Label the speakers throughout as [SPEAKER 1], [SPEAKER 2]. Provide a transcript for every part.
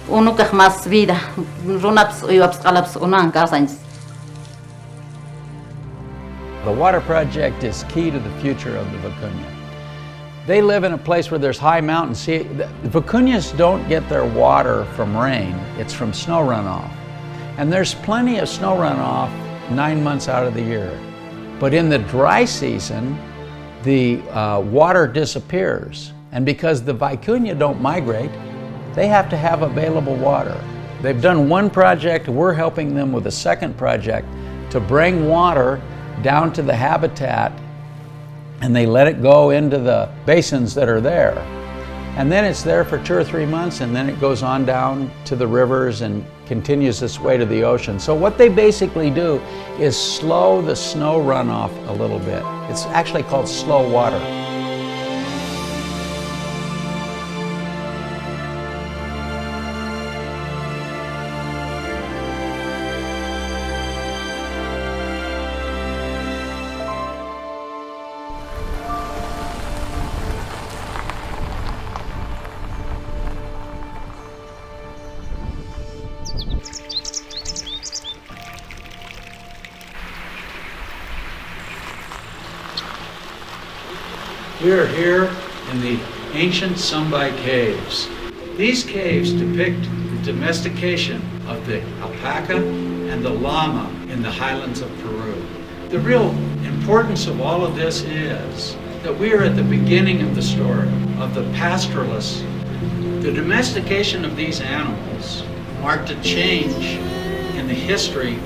[SPEAKER 1] Unukaq mas vida, runaps uywaps qalaps unan kasanchis.
[SPEAKER 2] The water project is key to the future of the vicuña. They live in a place where there's high mountains. See, the vicuñas don't get their water from rain, it's from snow runoff. And there's plenty of snow runoff 9 months out of the year. But in the dry season, the water disappears. And because the vicuña don't migrate, they have to have available water. They've done one project, we're helping them with a second project to bring water down to the habitat, and they let it go into the basins that are there. And then it's there for 2 or 3 months, and then it goes on down to the rivers and continues its way to the ocean. So what they basically do is slow the snow runoff a little bit. It's actually called slow water. We are here in the ancient Sunbai caves. These caves depict the domestication of the alpaca and the llama in the highlands of Peru. The real importance of all of this is that we are at the beginning of the story of the pastoralists. The domestication of these animals marked a change in the history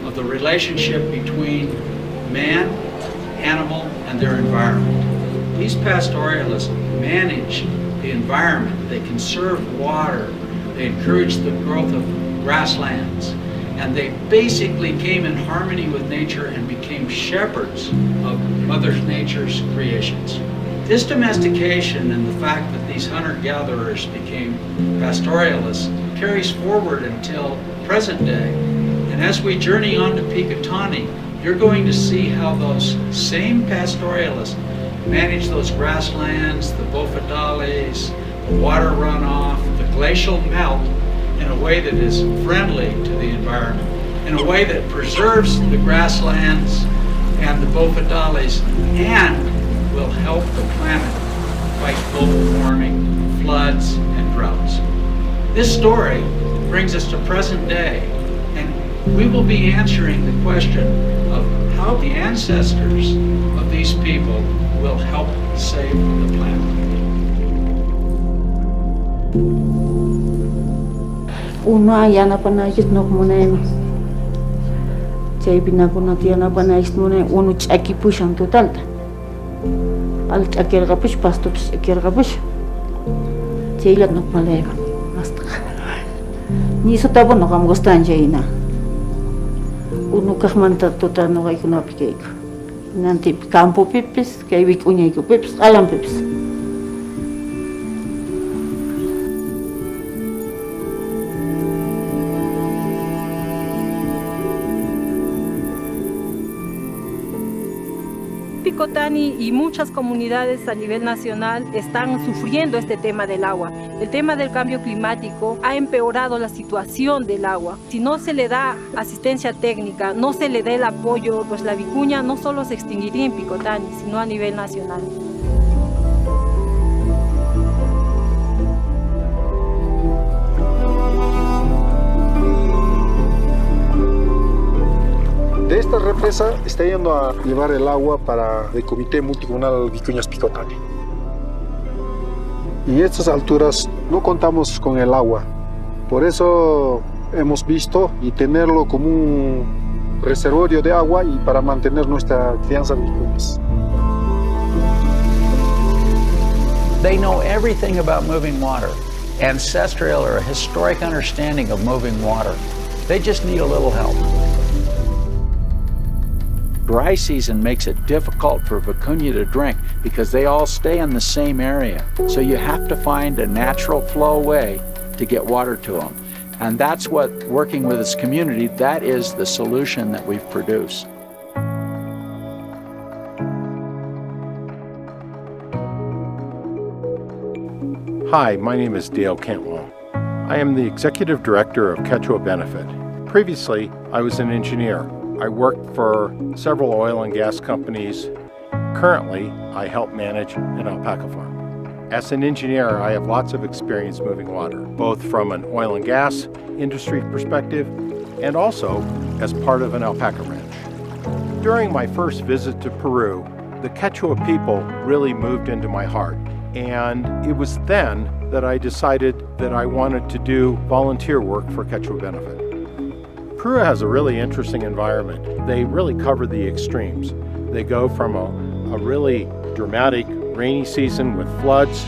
[SPEAKER 2] of the relationship between man, animal, and their environment. These pastoralists manage the environment, they conserve water, they encourage the growth of grasslands, and they basically came in harmony with nature and became shepherds of Mother Nature's creations. This domestication and the fact that these hunter-gatherers became pastoralists carries forward until present day. And as we journey on to Picotani, you're going to see how those same pastoralists manage those grasslands, the bofedales, the water runoff, the glacial melt in a way that is friendly to the environment, in a way that preserves the grasslands and the bofedales and will help the planet fight global warming, floods, and droughts. This story brings us to present day, and we will be answering the question of how the ancestors of these people will help save the planet.
[SPEAKER 1] Una yana panayis no moneno. Chay pinakuna tiana panayis mone unu chaki pushan totalta. Al chakir gapush pasto chakir gapush. Chay lat no paleva. Hasta. Ni so tabo no kam gustan jaina. Unu kahmanta total no gai kuna pikeka. Nanti campo pipis, kay wikunya ko pipis, alam pipis.
[SPEAKER 3] Picotani y muchas comunidades a nivel nacional están sufriendo este tema del agua. El tema del cambio climático ha empeorado la situación del agua. Si no se le da asistencia técnica, no se le da el apoyo, pues la vicuña no solo se extinguiría en Picotani, sino a nivel nacional.
[SPEAKER 4] De esta represa está yendo a llevar el agua para el Comité Multicomunal Vicuñas Picotani. Y a estas alturas no contamos con el agua. Por eso hemos visto y tenerlo como un reservorio de agua y para mantener nuestra crianza de vicuñas.
[SPEAKER 2] They know everything about moving water, ancestral or historic understanding of moving water. They just need a little help. Dry season makes it difficult for vicuña to drink because they all stay in the same area. So you have to find a natural flow way to get water to them. And that's what, working with this community, that is the solution that we've produced.
[SPEAKER 5] Hi, my name is Dale Cantwell. I am the Executive Director of Quechua Benefit. Previously, I was an engineer. I worked for several oil and gas companies. Currently, I help manage an alpaca farm. As an engineer, I have lots of experience moving water, both from an oil and gas industry perspective and also as part of an alpaca ranch. During my first visit to Peru, the Quechua people really moved into my heart. And it was then that I decided that I wanted to do volunteer work for Quechua Benefit. Peru has a really interesting environment. They really cover the extremes. They go from a really dramatic rainy season with floods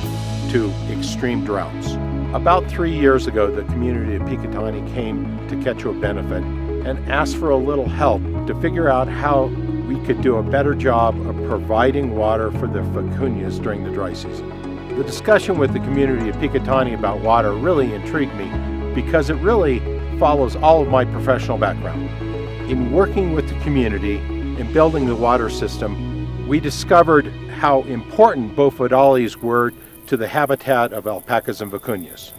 [SPEAKER 5] to extreme droughts. About 3 years ago, the community of Picotani came to Quechua Benefit and asked for a little help to figure out how we could do a better job of providing water for the vicuñas during the dry season. The discussion with the community of Picotani about water really intrigued me because it really follows all of my professional background. In working with the community and building the water system, we discovered how important bofedales were to the habitat of alpacas and vicuñas.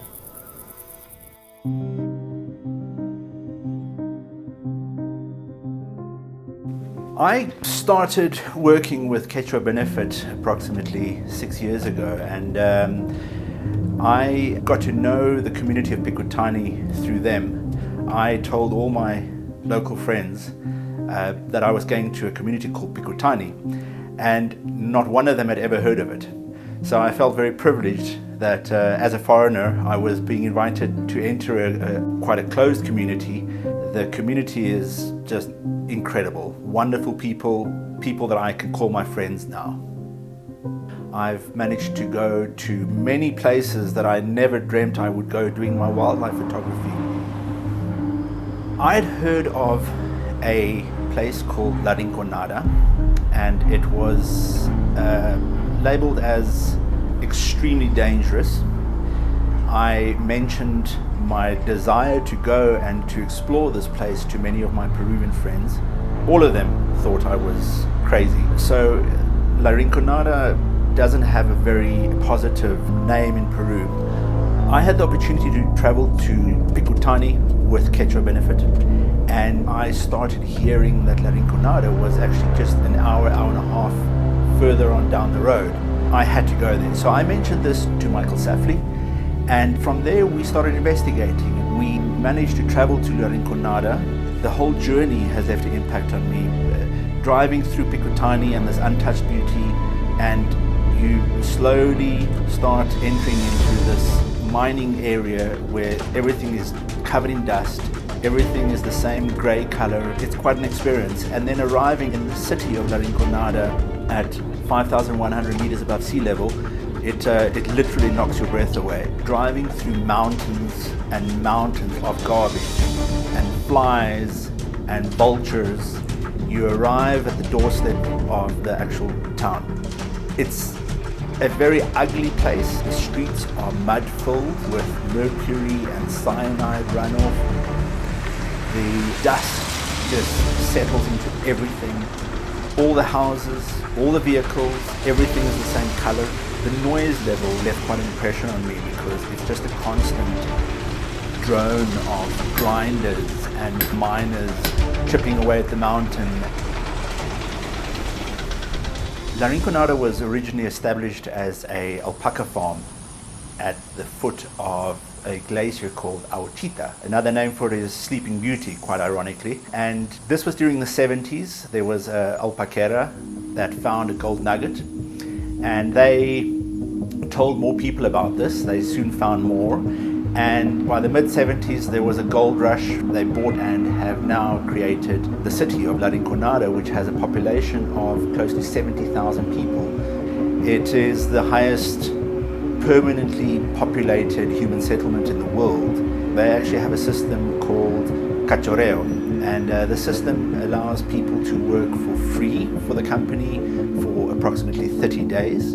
[SPEAKER 6] I started working with Quechua Benefit approximately 6 years ago, and I got to know the community of Picotani through them. I told all my local friends that I was going to a community called Picotani, and not one of them had ever heard of it. So I felt very privileged that as a foreigner I was being invited to enter quite a closed community. The community is just incredible, wonderful people that I can call my friends now. I've managed to go to many places that I never dreamt I would go doing my wildlife photography. I'd heard of a place called La Rinconada, and it was labeled as extremely dangerous. I mentioned my desire to go and to explore this place to many of my Peruvian friends. All of them thought I was crazy. So La Rinconada doesn't have a very positive name in Peru. I had the opportunity to travel to Picotani with Quechua Benefit, and I started hearing that La Rinconada was actually just an hour and a half further on down the road. I had to go there. So I mentioned this to Michael Safley, and from there we started investigating. We managed to travel to La Rinconada. The whole journey has left an impact on me. Driving through Picotani and this untouched beauty, and you slowly start entering into this mining area where everything is covered in dust, everything is the same grey colour. It's quite an experience. And then arriving in the city of La Rinconada at 5,100 meters above sea level, it literally knocks your breath away. Driving through mountains and mountains of garbage and flies and vultures, you arrive at the doorstep of the actual town. It's a very ugly place. The streets are mud-filled with mercury and cyanide runoff. The dust just settles into everything. All the houses, all the vehicles, everything is the same color. The noise level left quite an impression on me because it's just a constant drone of grinders and miners chipping away at the mountain. La Rinconada was originally established as an alpaca farm at the foot of a glacier called Auchita. Another name for it is Sleeping Beauty, quite ironically. And this was during the 70s. There was an alpaquera that found a gold nugget, and they told more people about this. They soon found more. And by the mid-70s, there was a gold rush. They bought and have now created the city of La Rinconada, which has a population of close to 70,000 people. It is the highest permanently populated human settlement in the world. They actually have a system called cachorreo, and the system allows people to work for free for the company for approximately 30 days,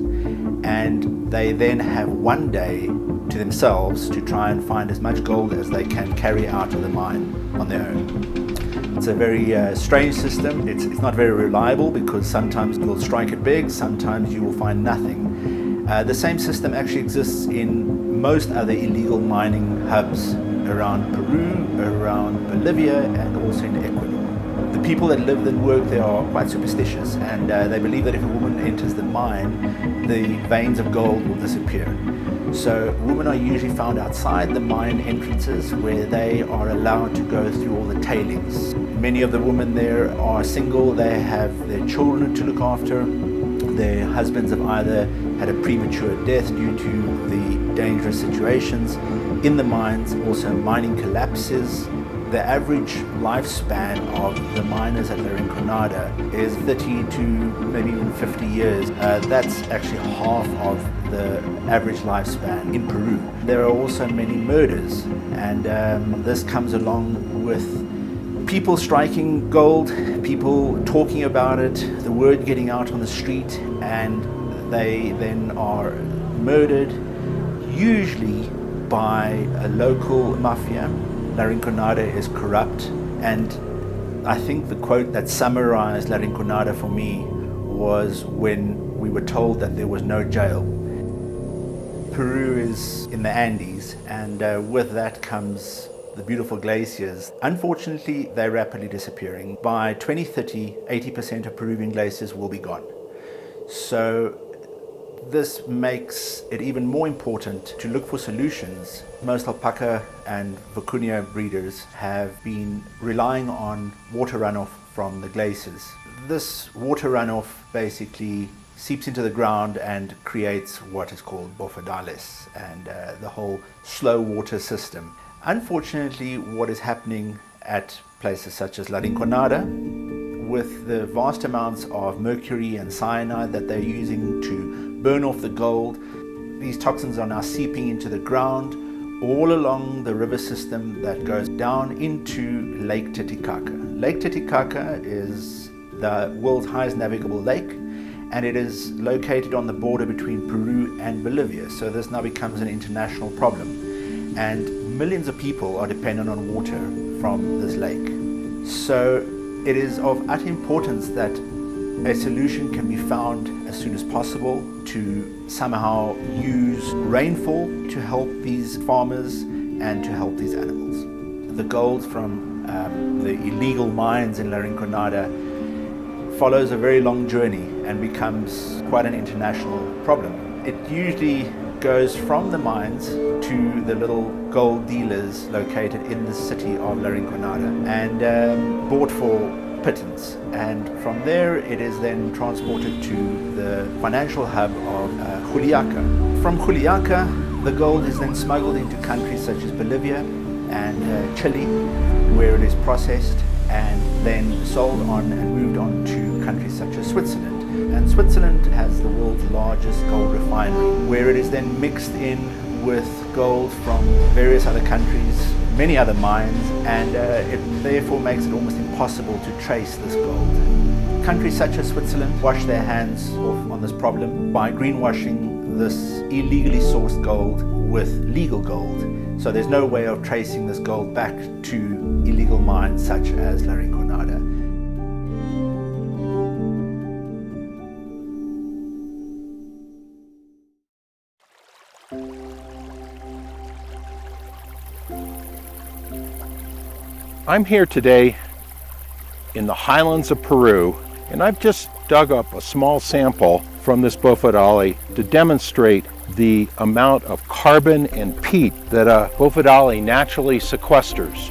[SPEAKER 6] and they then have 1 day to themselves to try and find as much gold as they can carry out of the mine on their own. It's a very strange system. It's not very reliable because sometimes you'll strike it big, sometimes you will find nothing. The same system actually exists in most other illegal mining hubs around Peru, around Bolivia, and also in Ecuador. The people that live and work there are quite superstitious, and they believe that if a woman enters the mine, the veins of gold will disappear. So women are usually found outside the mine entrances, where they are allowed to go through all the tailings. Many of the women there are single, they have their children to look after. Their husbands have either had a premature death due to the dangerous situations in the mines, also mining collapses. The average lifespan of the miners at La Rinconada is 30 to maybe even 50 years. That's actually half of the average lifespan in Peru. There are also many murders, and this comes along with people striking gold, people talking about it, the word getting out on the street, and they then are murdered, usually by a local mafia. La Rinconada is corrupt, and I think the quote that summarized La Rinconada for me was when we were told that there was no jail. Peru is in the Andes, and with that comes the beautiful glaciers. Unfortunately, they're rapidly disappearing. By 2030, 80% of Peruvian glaciers will be gone. So this makes it even more important to look for solutions. Most alpaca and vicuña breeders have been relying on water runoff from the glaciers. This water runoff basically seeps into the ground and creates what is called bofedales and the whole slow water system. Unfortunately, what is happening at places such as La Rinconada, with the vast amounts of mercury and cyanide that they're using to burn off the gold, these toxins are now seeping into the ground all along the river system that goes down into Lake Titicaca. Lake Titicaca is the world's highest navigable lake, and it is located on the border between Peru and Bolivia. So this now becomes an international problem. And millions of people are dependent on water from this lake. So it is of utter importance that a solution can be found as soon as possible to somehow use rainfall to help these farmers and to help these animals. The gold from the illegal mines in La Rinconada follows a very long journey and becomes quite an international problem. It usually goes from the mines to the little gold dealers located in the city of La Rinconada and bought for pittance, and from there it is then transported to the financial hub of Juliaca. From Juliaca, the gold is then smuggled into countries such as Bolivia and Chile, where it is processed and then sold on and moved on to countries such as Switzerland. And Switzerland has the world's largest gold refinery, where it is then mixed in with gold from various other countries, many other mines, and it therefore makes it almost impossible to trace this gold. Countries such as Switzerland wash their hands off on this problem by greenwashing this illegally sourced gold with legal gold. So there's no way of tracing this gold back to illegal mines such as La Rinconada.
[SPEAKER 5] I'm here today in the highlands of Peru, and I've just dug up a small sample from this bofedale to demonstrate the amount of carbon and peat that a bofedale naturally sequesters.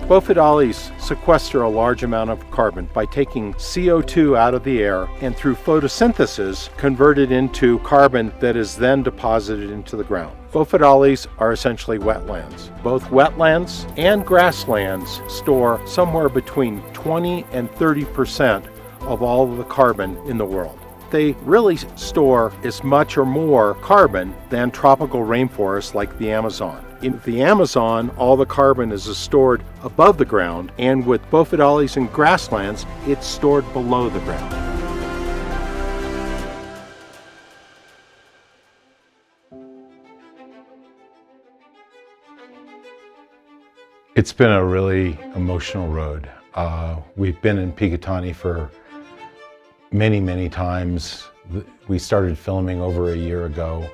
[SPEAKER 5] Bofedales sequester a large amount of carbon by taking CO2 out of the air and through photosynthesis convert it into carbon that is then deposited into the ground. Bofedales are essentially wetlands. Both wetlands and grasslands store somewhere between 20 and 30% of all of the carbon in the world. They really store as much or more carbon than tropical rainforests like the Amazon. In the Amazon, all the carbon is stored above the ground, and with bofedales and grasslands, it's stored below the ground. It's been a really emotional road. We've been in Picotani for many times, We started filming over a year ago,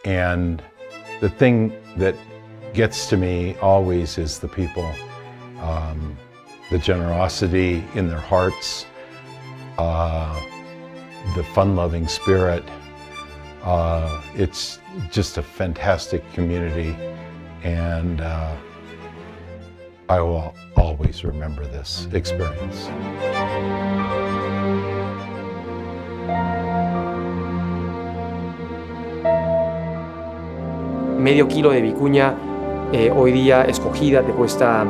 [SPEAKER 5] and the thing that gets to me always is the people, the generosity in their hearts, the fun-loving spirit. It's just a fantastic community, and I will always remember this experience.
[SPEAKER 7] Medio kilo de vicuña hoy día escogida te cuesta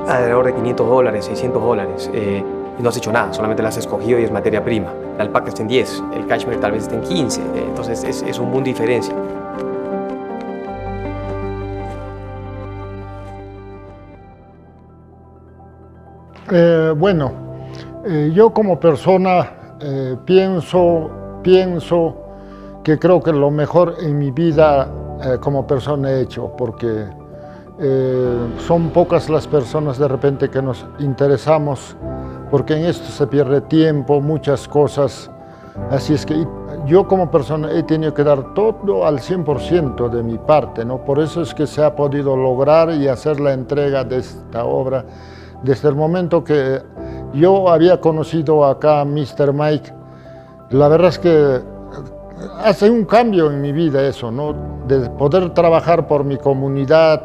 [SPEAKER 7] alrededor de $500, $600. Y no has hecho nada, solamente la has escogido y es materia prima. La alpaca está en 10, el cashmere tal vez esté en 15, entonces es un mundo de diferencia.
[SPEAKER 8] Bueno, yo como persona pienso que creo que lo mejor en mi vida como persona he hecho, porque son pocas las personas de repente que nos interesamos, porque en esto se pierde tiempo, muchas cosas, así es que yo como persona he tenido que dar todo al 100% de mi parte, ¿no? Por eso es que se ha podido lograr y hacer la entrega de esta obra. Desde el momento que yo había conocido acá a Mr. Mike, la verdad es que hace un cambio en mi vida eso, ¿no? De poder trabajar por mi comunidad,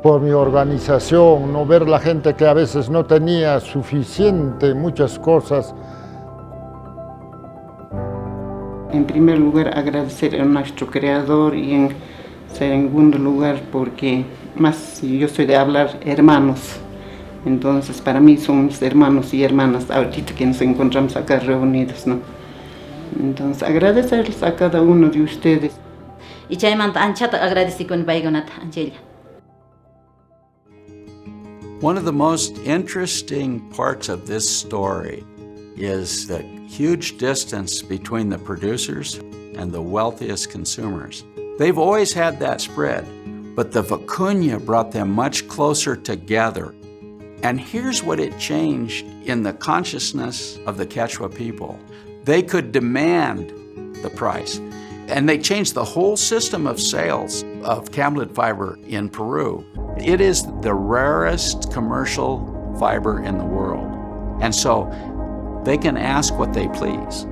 [SPEAKER 8] por mi organización, no ver la gente que a veces no tenía suficiente, muchas cosas.
[SPEAKER 1] En primer lugar, agradecer a nuestro creador y en segundo lugar, porque más yo soy de hablar hermanos. Entonces, para mí son mis hermanos y hermanas ahorita que nos encontramos acá reunidos, ¿no? Entonces, agradecerles a cada uno de ustedes.
[SPEAKER 9] Y chaymanta anchata agradeci con baigonata Angelia.
[SPEAKER 2] One of the most interesting parts of this story is the huge distance between the producers and the wealthiest consumers. They've always had that spread, but the vicuña brought them much closer together. And here's what it changed in the consciousness of the Quechua people. They could demand the price. And they changed the whole system of sales of camelid fiber in Peru. It is the rarest commercial fiber in the world. And so they can ask what they please.